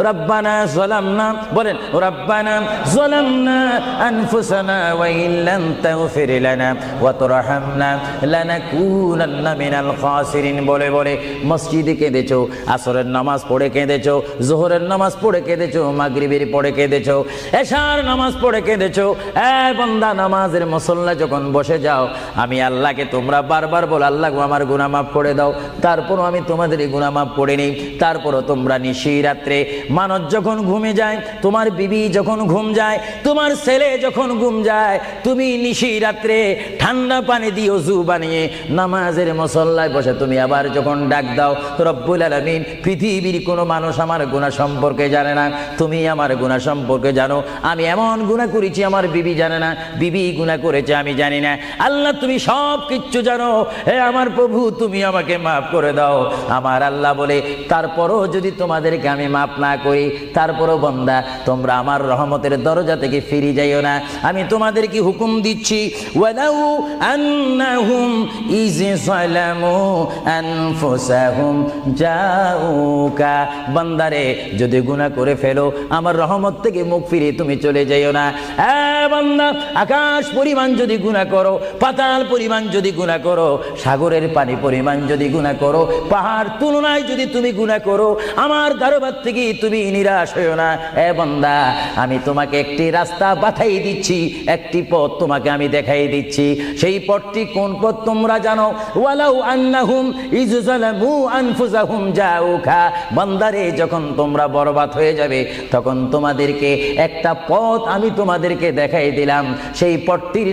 রব্বানা যালামনা বলেন রব্বানা যালামনা আনফুসানা ওয়া ইল্লাম তাগফির লানা ওয়া তুরহামনা লানাকুনান্না মিনাল খাসিরিন বলে বলে মসজিদে কেঁদেছো, আসরের নামাজ পড়ে কেঁদেছো, যোহরের নামাজ পড়ে কেঁদেছো, মাগরিবের পড়ে কেঁদেছো, এশার নামাজ পড়ে কেঁদেছো। এ বান্দা, নামাজের মুসল্লা যখন বসে যাও, আমি আল্লাহকে তোমরা বারবার বল, আল্লাহ আমার গুনাহ মাফ করে দাও। তারপরও আমি তোমাদের গুনাহ মাফ করে নেই। তারপরও তোমরা নিশি রাত্রে, মানুষ যখন ঘুমে যায়, তোমার বিবি যখন ঘুম যায়, তোমার ছেলে যখন ঘুম যায়, তুমি নিশি রাত্রে ঠান্ডা পানি দিয়ে ওযু বানিয়ে নামাজের মুসল্লায় বসে তুমি আবার যখন ডাক দাও, রব্বুল আলামিন, পৃথিবীর কোনো মানুষ আমার গুনাহ সম্পর্কে জানে না, তুমি আমার গুনাহ সম্পর্কে জানো। আমি এমন গুনাহ করেছি আমার বিবি জানে না, বিবি গুনাহ করেছে আমি জানি না। আল্লাহ তুমি সব কিচ্ছু জানো। হে আমার প্রভু, তুমি আমাকে মাফ করে দাও। আমার আল্লাহ বলে, তারপরও যদি তোমাদেরকে আমি মাফ না করি, তারপরও বান্দা তোমরা আমার রহমতের দরজা থেকে ফিরে যাইও না। আমি তোমাদেরকে হুকুম দিচ্ছি, ওয়ালাউ আন্নাহুম ইয যালামু আনফুসাহুম জাউকা, বান্দারে যদি গুনাহ করে ফেলো, আমার রহমত থেকে মুখ ফিরে তুমি চলে যাইও না। এ বান্দা, আকাশ পরিমাণ যদি গুনাহ করো, পাতাল পরিমাণ যদি গুনাহ করো, সাগরের পানি পরিমাণ যদি গুনাহ করো, পাহাড় তুলনায় যদি তুমি গুনাহ করো, আমার দরবার থেকে তুমি নিরাশ হইও না। এ বান্দা, আমি তোমাকে একটি রাস্তা বাতাই দিচ্ছি, একটি পথ তোমাকে আমি দেখাই দিচ্ছি। সেই পথটি কোন পথ তোমরা জানো? ওয়ালাউ আন্নাহুম ইয যালামু আনফুসাহুম জাউকা, বান্দারে যখন তোমরা বরবাদ হয়ে যাবে, তখন তোমাদেরকে একটা পথ আমি তোমাদেরকে দেখাই দিলাম। সেই পথটির